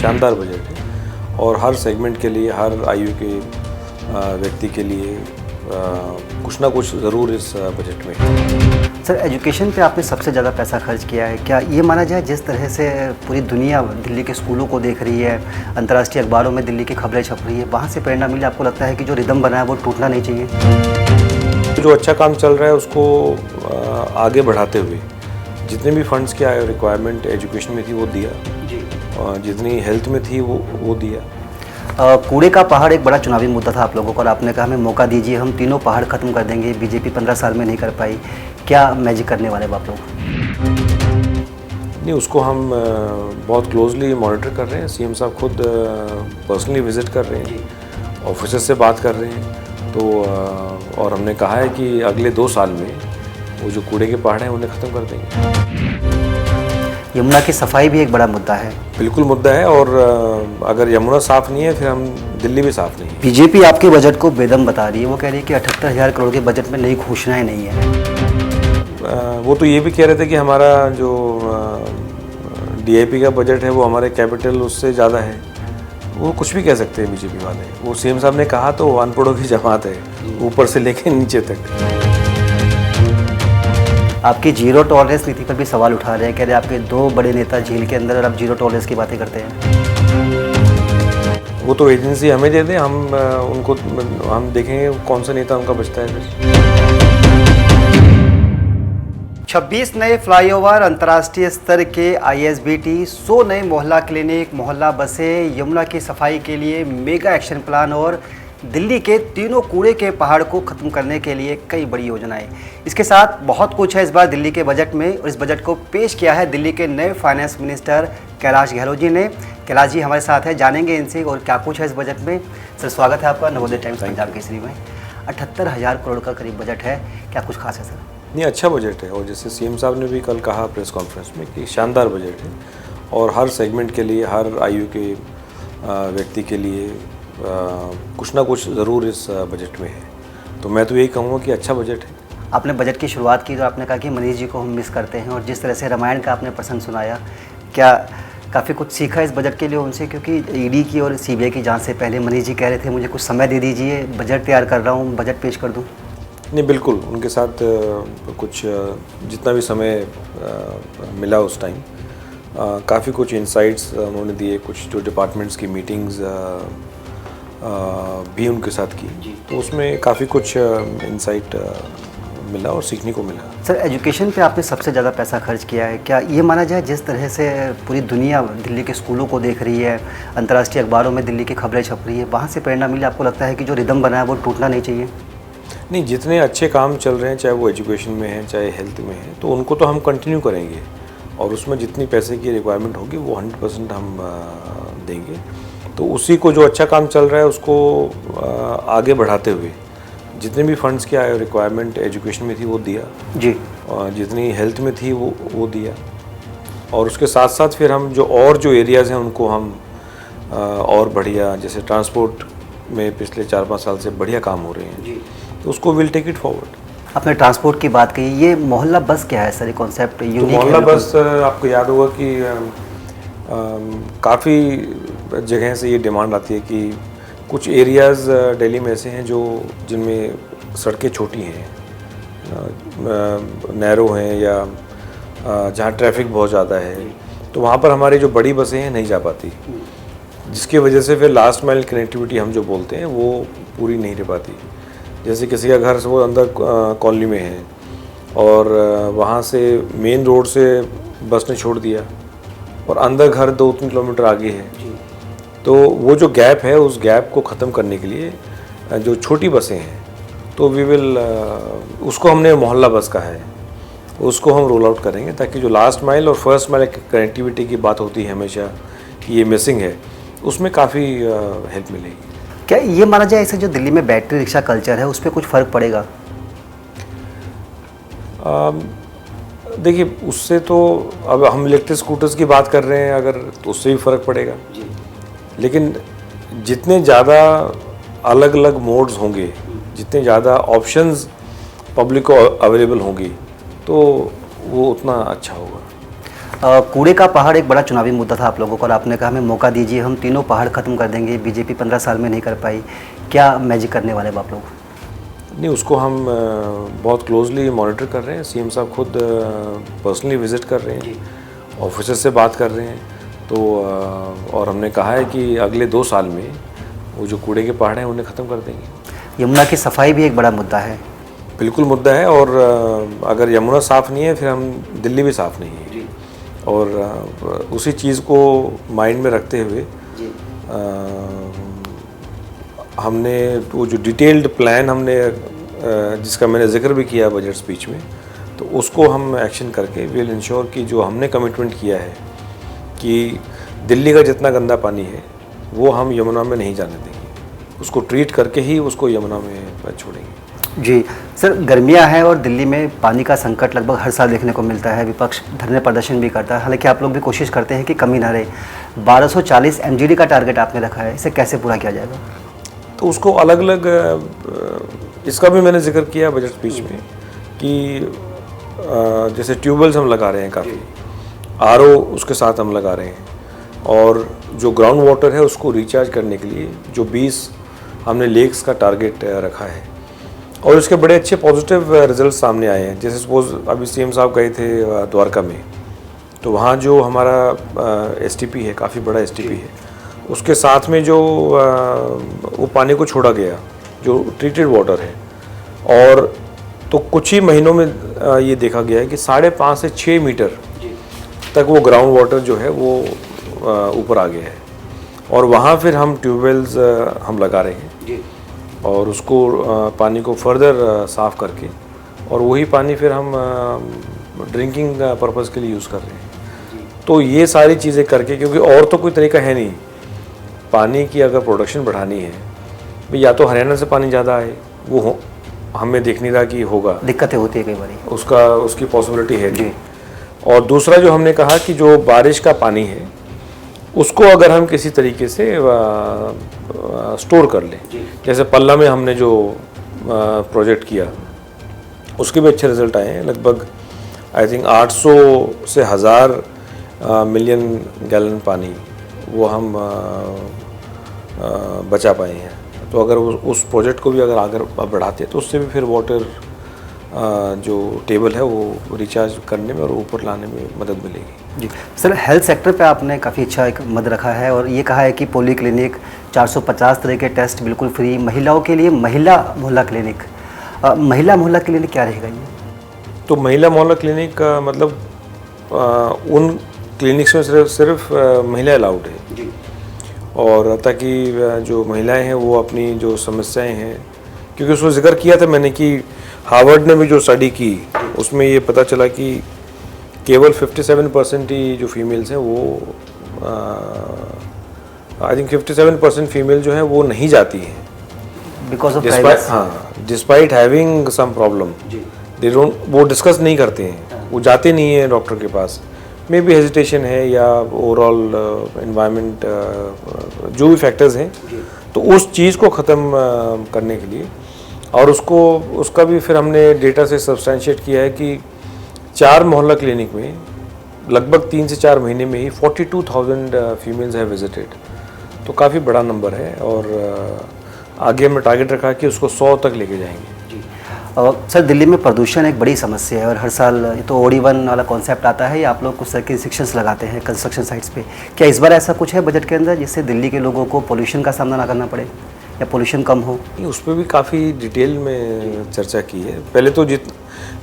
शानदार बजट है और हर सेगमेंट के लिए, हर आयु के व्यक्ति के लिए कुछ ना कुछ ज़रूर इस बजट में है। सर, एजुकेशन पे आपने सबसे ज़्यादा पैसा खर्च किया है। क्या ये माना जाए जिस तरह से पूरी दुनिया दिल्ली के स्कूलों को देख रही है, अंतर्राष्ट्रीय अखबारों में दिल्ली की खबरें छप रही है, वहाँ से प्रेरणा मिली, आपको लगता है कि जो रिदम बना है वो टूटना नहीं चाहिए? जो अच्छा काम चल रहा है उसको आगे बढ़ाते हुए जितने भी फंड्स की रिक्वायरमेंट एजुकेशन में थी वो दिया जी, और जितनी हेल्थ में थी वो दिया। कूड़े का पहाड़ एक बड़ा चुनावी मुद्दा था आप लोगों को और आपने कहा हमें मौका दीजिए, हम तीनों पहाड़ खत्म कर देंगे। बीजेपी 15 साल में नहीं कर पाई, क्या मैजिक करने वाले आप लोग? नहीं, उसको हम बहुत क्लोजली मॉनिटर कर रहे हैं। सीएम साहब खुद पर्सनली विजिट कर रहे हैं, ऑफिसर्स से बात कर रहे हैं। तो और हमने कहा है कि अगले 2 साल में वो जो कूड़े के पहाड़ हैं उन्हें ख़त्म कर देंगे। यमुना की सफाई भी एक बड़ा मुद्दा है। बिल्कुल मुद्दा है, और अगर यमुना साफ़ नहीं है फिर हम दिल्ली भी साफ़ नहीं है। बीजेपी आपके बजट को बेदम बता रही है। वो कह रही है कि 78,000 करोड़ के बजट में नई घोषणाएं नहीं है। वो तो ये भी कह रहे थे कि हमारा जो DIP का बजट है वो हमारे कैपिटल उससे ज़्यादा है। वो कुछ भी कह सकते हैं बीजेपी वाले। वो सीएम साहब ने कहा तो अनपढ़ों की जमात है, ऊपर से लेके नीचे तक। आपकी जीरो टॉलरेंस नीति पर भी सवाल उठा रहे हैं, कह रहे हैं आपके 2 बड़े नेता जेल के अंदर और आप जीरो टॉलरेंस की बातें करते हैं। वो तो एजेंसी हमें दे दें, हम देखेंगे कौन सा नेता उनका बचता है फिर। 26 नए फ्लाईओवर, अंतर्राष्ट्रीय स्तर के ISBT, 100 नए मोहल्ला क्लिनिक, मोहल्ला बसें, यमुना की सफाई के लिए मेगा एक्शन प्लान और दिल्ली के तीनों कूड़े के पहाड़ को ख़त्म करने के लिए कई बड़ी योजनाएं। इसके साथ बहुत कुछ है इस बार दिल्ली के बजट में, और इस बजट को पेश किया है दिल्ली के नए फाइनेंस मिनिस्टर कैलाश गहलोत जी ने। कैलाश जी हमारे साथ है, जानेंगे इनसे और क्या कुछ है इस बजट में। सर, स्वागत है आपका नवोदय टाइम्स पंजाब केसरी में। 78,000 करोड़ का करीब बजट है, क्या कुछ खास है सर? नहीं, अच्छा बजट है, और जैसे सीएम साहब ने भी कल कहा प्रेस कॉन्फ्रेंस में कि शानदार बजट है और हर सेगमेंट के लिए, हर आयु के व्यक्ति के लिए कुछ ना कुछ ज़रूर इस बजट में है। तो मैं तो यही कहूँगा कि अच्छा बजट है। आपने बजट की शुरुआत की तो आपने कहा कि मनीष जी को हम मिस करते हैं, और जिस तरह से रामायण का आपने प्रसंग सुनाया, क्या काफ़ी कुछ सीखा इस बजट के लिए उनसे? क्योंकि ED की और CBI की जांच से पहले मनीष जी कह रहे थे मुझे कुछ समय दे दीजिए, बजट तैयार कर रहा हूँ, बजट पेश कर दूँ। नहीं, बिल्कुल उनके साथ कुछ जितना भी समय मिला उस टाइम काफ़ी कुछ इंसाइट्स उन्होंने दिए, कुछ जो डिपार्टमेंट्स की मीटिंग्स भी उनके साथ की, तो उसमें काफ़ी कुछ इंसाइट मिला और सीखने को मिला। सर, एजुकेशन पे आपने सबसे ज़्यादा पैसा खर्च किया है। क्या ये माना जाए जिस तरह से पूरी दुनिया दिल्ली के स्कूलों को देख रही है, अंतर्राष्ट्रीय अखबारों में दिल्ली की खबरें छप रही है, वहाँ से प्रेरणा मिली, आपको लगता है कि जो रिदम बना है वो टूटना नहीं चाहिए? नहीं, जितने अच्छे काम चल रहे हैं, चाहे वो एजुकेशन में है चाहे हेल्थ में है, तो उनको तो हम कंटिन्यू करेंगे, और उसमें जितनी पैसे की रिक्वायरमेंट होगी वो 100% हम देंगे। तो उसी को जो अच्छा काम चल रहा है उसको आगे बढ़ाते हुए जितने भी फंड्स की रिक्वायरमेंट एजुकेशन में थी वो दिया जी, और जितनी हेल्थ में थी वो दिया, और उसके साथ साथ फिर हम जो एरियाज़ हैं उनको हम और बढ़िया, जैसे ट्रांसपोर्ट में पिछले 4-5 साल से बढ़िया काम हो रहे हैं जी, तो उसको विल टेक इट फॉरवर्ड। आपने ट्रांसपोर्ट की बात कही, ये मोहल्ला बस क्या है सर? ये कॉन्सेप्ट यूनिक है। मोहल्ला बस आपको याद होगा कि काफ़ी जगह से ये डिमांड आती है कि कुछ एरियाज़ दिल्ली में ऐसे हैं जिनमें सड़कें छोटी हैं, नैरो हैं, या जहाँ ट्रैफिक बहुत ज़्यादा है, तो वहाँ पर हमारी जो बड़ी बसें हैं नहीं जा पाती, जिसकी वजह से फिर लास्ट माइल कनेक्टिविटी हम जो बोलते हैं वो पूरी नहीं रह पाती। जैसे किसी का घर से वो अंदर कॉलोनी में है और वहाँ से मेन रोड से बस ने छोड़ दिया और अंदर घर 2-3 किलोमीटर आगे है, तो वो जो गैप है उस गैप को ख़त्म करने के लिए जो छोटी बसें हैं तो वी विल उसको हमने मोहल्ला बस कहा है, उसको हम रोल आउट करेंगे, ताकि जो लास्ट माइल और फर्स्ट माइल कनेक्टिविटी की बात होती है हमेशा कि ये मिसिंग है, उसमें काफ़ी हेल्प मिलेगी। क्या ये माना जाए ऐसे जो दिल्ली में बैटरी रिक्शा कल्चर है उस पर कुछ फ़र्क पड़ेगा? देखिए, उससे तो अब हम इलेक्ट्रिक स्कूटर्स की बात कर रहे हैं अगर, तो उससे भी फ़र्क पड़ेगा जी। लेकिन जितने ज़्यादा अलग अलग मोड्स होंगे, जितने ज़्यादा ऑप्शंस पब्लिक को अवेलेबल होंगी, तो वो उतना अच्छा होगा। कूड़े का पहाड़ एक बड़ा चुनावी मुद्दा था आप लोगों को और आपने कहा हमें मौका दीजिए, हम तीनों पहाड़ खत्म कर देंगे। बीजेपी 15 साल में नहीं कर पाई, क्या मैजिक करने वाले आप लोग? नहीं, उसको हम बहुत क्लोजली मॉनिटर कर रहे हैं। सीएम साहब खुद पर्सनली विज़िट कर रहे हैं, ऑफिसर से बात कर रहे हैं। तो और हमने कहा है कि अगले 2 साल में वो जो कूड़े के पहाड़ हैं उन्हें ख़त्म कर देंगे। यमुना की सफाई भी एक बड़ा मुद्दा है। बिल्कुल मुद्दा है, और अगर यमुना साफ़ नहीं है फिर हम दिल्ली भी साफ़ नहीं है। और उसी चीज़ को माइंड में रखते हुए हमने वो जो डिटेल्ड प्लान हमने जिसका मैंने जिक्र भी किया बजट स्पीच में, तो उसको हम एक्शन करके विल इंश्योर कि जो हमने कमिटमेंट किया है कि दिल्ली का जितना गंदा पानी है वो हम यमुना में नहीं जाने देंगे, उसको ट्रीट करके ही उसको यमुना में छोड़ेंगे। जी सर, गर्मियां हैं और दिल्ली में पानी का संकट लगभग हर साल देखने को मिलता है। विपक्ष धरने प्रदर्शन भी करता है, हालांकि आप लोग भी कोशिश करते हैं कि कमी ना रहे। 1240 MGD का टारगेट आपने रखा है, इसे कैसे पूरा किया जाएगा? तो उसको अलग अलग, इसका भी मैंने जिक्र किया बजट स्पीच में कि जैसे ट्यूबवेल्स हम लगा रहे हैं, काफ़ी RO उसके साथ हम लगा रहे हैं, और जो ग्राउंड वाटर है उसको रिचार्ज करने के लिए जो 20 हमने लेक्स का टारगेट रखा है, और उसके बड़े अच्छे पॉजिटिव रिजल्ट सामने आए हैं। जैसे सपोज अभी सीएम साहब गए थे द्वारका में, तो वहाँ जो हमारा STP है, काफ़ी बड़ा STP है, उसके साथ में जो वो पानी को छोड़ा गया जो ट्रीटेड वाटर है, और तो कुछ ही महीनों में ये देखा गया है कि 5.5 से 6 मीटर तक वो ग्राउंड वाटर जो है वो ऊपर आ गया है। और वहाँ फिर हम ट्यूबवेल्स हम लगा रहे हैं और उसको पानी को फर्दर साफ़ करके, और वही पानी फिर हम ड्रिंकिंग पर्पज़ के लिए यूज़ कर रहे हैं। तो ये सारी चीज़ें करके, क्योंकि और तो कोई तरीका है नहीं पानी की अगर प्रोडक्शन बढ़ानी है, या तो हरियाणा से पानी ज़्यादा आए, वो हमें देख नहीं रहा कि होगा, दिक्कतें होती है कई बार, उसकी पॉसिबिलिटी है जी। और दूसरा जो हमने कहा कि जो बारिश का पानी है उसको अगर हम किसी तरीके से स्टोर कर लें, जैसे पल्ला में हमने जो प्रोजेक्ट किया उसके भी अच्छे रिजल्ट आए हैं। लगभग आई थिंक 800 से 1000 मिलियन गैलन पानी वो हम बचा पाए हैं। तो अगर उस प्रोजेक्ट को भी अगर आगे बढ़ाते हैं तो उससे भी फिर वाटर जो टेबल है वो रिचार्ज करने में और ऊपर लाने में मदद मिलेगी। जी सर, हेल्थ सेक्टर पे आपने काफ़ी अच्छा एक मत रखा है और ये कहा है कि पोली क्लिनिक, 450 तरह के टेस्ट बिल्कुल फ्री, महिलाओं के लिए महिला मोहल्ला क्लिनिक। महिला मोहल्ला क्लिनिक क्या रहेगा ये? तो महिला मोहल्ला क्लिनिक का मतलब उन क्लिनिक्स में सिर्फ महिला अलाउड है जी। और ताकि जो महिलाएं हैं वो अपनी जो समस्याएं हैं, क्योंकि उसको जिक्र किया था मैंने कि हार्वर्ड ने भी जो स्टडी की उसमें ये पता चला कि केवल 57% ही जो फीमेल्स हैं वो आई थिंक 57% फीमेल जो है वो नहीं जाती हैं because of despite having some problem. They don't, वो डिस्कस नहीं करते हैं, वो जाते नहीं हैं डॉक्टर के पास। मे बी हेजिटेशन है या ओवरऑल एनवायरनमेंट, जो भी फैक्टर्स हैं, तो उस चीज़ को ख़त्म करने के लिए, और उसका भी फिर हमने डेटा से सब्सटेंशिएट किया है कि 4 मोहल्ला क्लिनिक में लगभग 3 से 4 महीने में ही 42,000 फीमेल्स हैव विजिटेड। तो काफ़ी बड़ा नंबर है, और आगे हमने टारगेट रखा कि उसको 100 तक लेके जाएंगे। सर, दिल्ली में प्रदूषण एक बड़ी समस्या है और हर साल तो OD1 वाला कॉन्सेप्ट आता है या आप लोग कुछ तरह के रिस्ट्रिक्शंस लगाते हैं कंस्ट्रक्शन साइट्स पे। क्या इस बार ऐसा कुछ है बजट के अंदर जिससे दिल्ली के लोगों को पोल्यूशन का सामना ना करना पड़े या पोल्यूशन कम हो? उस पर भी काफ़ी डिटेल में चर्चा की है। पहले तो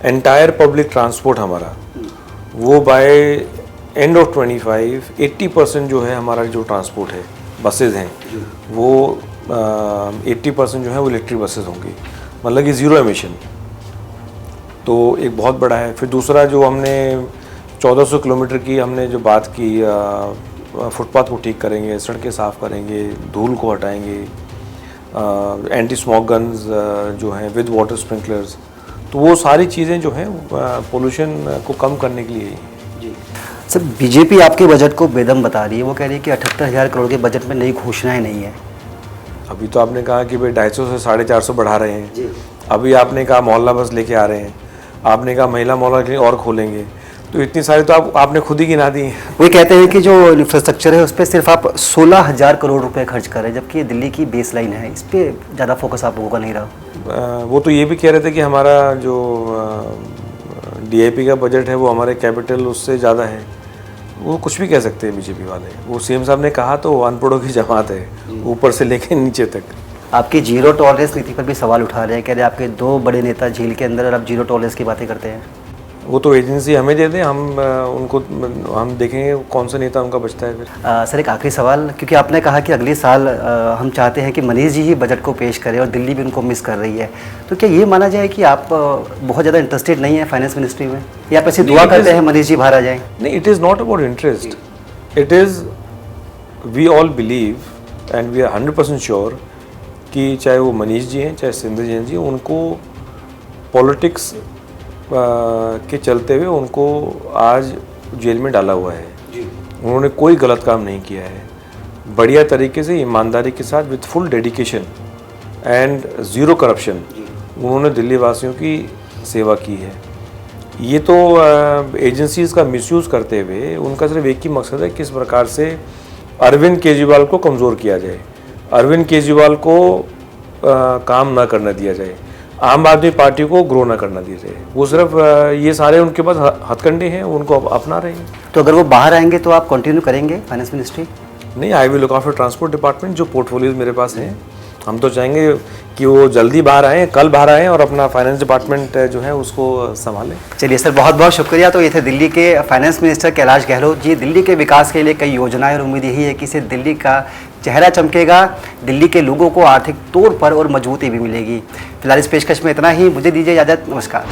एंटायर पब्लिक ट्रांसपोर्ट हमारा वो बाय एंड ऑफ 25 80% जो है हमारा जो ट्रांसपोर्ट है, बसेज हैं, वो 80% जो है वो इलेक्ट्रिक बसेज होंगी, मतलब कि ज़ीरो एमिशन। तो एक बहुत बड़ा है। फिर दूसरा जो हमने 1400 किलोमीटर की हमने जो बात की, फुटपाथ को ठीक करेंगे, सड़कें साफ़ करेंगे, धूल को हटाएंगे, एंटी स्मोक गन्स जो हैं विद वाटर स्प्रिंकलर्स, तो वो सारी चीज़ें जो हैं पोल्यूशन को कम करने के लिए। जी सर, बीजेपी आपके बजट को बेदम बता रही है। वो कह रही है कि 78,000 करोड़ के बजट में नई घोषणाएं नहीं है। अभी तो आपने कहा कि भाई 250 से 450 बढ़ा रहे हैं। अभी आपने कहा मोहल्ला बस लेके आ रहे हैं, आपने कहा महिला मोहल्ला क्लिनिक और खोलेंगे। तो इतनी सारी तो आपने खुद ही गिना दी। वही कहते हैं कि जो इंफ्रास्ट्रक्चर है उस पर सिर्फ आप 16,000 करोड़ रुपए खर्च कर रहे हैं, जबकि ये दिल्ली की बेस लाइन है, इस पर ज़्यादा फोकस आप लोगों का नहीं रहा। वो तो ये भी कह रहे थे कि हमारा जो DIP का बजट है वो हमारे कैपिटल उससे ज़्यादा है। वो कुछ भी कह सकते हैं बीजेपी वाले। वो CM साहब ने कहा तो अनपढ़ों की जमात है, ऊपर से लेके नीचे तक। आपकी जीरो टॉलरेंस नीति पर भी सवाल उठा रहे हैं, कह रहे हैं आपके 2 बड़े नेता झील के अंदर और आप जीरो टॉलरेंस की बातें करते हैं। वो तो एजेंसी हमें दे दें, हम देखेंगे कौन सा नेता उनका बचता है फिर। सर एक आखिरी सवाल, क्योंकि आपने कहा कि अगले साल हम चाहते हैं कि मनीष जी ही बजट को पेश करें और दिल्ली भी उनको मिस कर रही है, तो क्या ये माना जाए कि आप बहुत ज़्यादा इंटरेस्टेड नहीं है फाइनेंस मिनिस्ट्री में, या आप ऐसी दुआ करते हैं मनीष जी बाहर आ जाएँ? नहीं, it is not about interest, it is we all believe and we are 100% sure कि चाहे वो मनीष जी हैं चाहे सिंधु जैन जी, उनको पॉलिटिक्स के चलते हुए उनको आज जेल में डाला हुआ है। उन्होंने कोई गलत काम नहीं किया है, बढ़िया तरीके से ईमानदारी के साथ with full dedication and zero corruption उन्होंने दिल्ली वासियों की सेवा की है। ये तो एजेंसीज़ का मिसयूज़ करते हुए उनका सिर्फ एक ही मकसद है, किस प्रकार से अरविंद केजरीवाल को कमज़ोर किया जाए, अरविंद केजरीवाल को काम ना करना दिया जाए, आम आदमी पार्टी को ग्रो ना करना दिया जाए। वो सिर्फ ये सारे उनके पास हथकंडे हैं, उनको अपना रहे हैं। तो अगर वो बाहर आएंगे तो आप कंटिन्यू करेंगे फाइनेंस मिनिस्ट्री? नहीं, I will look after transport department, जो पोर्टफोलियोज मेरे पास हैं। हम तो चाहेंगे कि वो जल्दी बाहर आएँ, कल बाहर आएँ और अपना फाइनेंस डिपार्टमेंट जो है उसको संभालें। चलिए सर, बहुत बहुत शुक्रिया। तो ये थे दिल्ली के फाइनेंस मिनिस्टर कैलाश गहलोत जी। दिल्ली के विकास के लिए कई योजनाएं और उम्मीद यही है कि इससे दिल्ली का चेहरा चमकेगा, दिल्ली के लोगों को आर्थिक तौर पर और मजबूती भी मिलेगी। फिलहाल इस पेशकश में इतना ही, मुझे दीजिए इजाज़त, नमस्कार।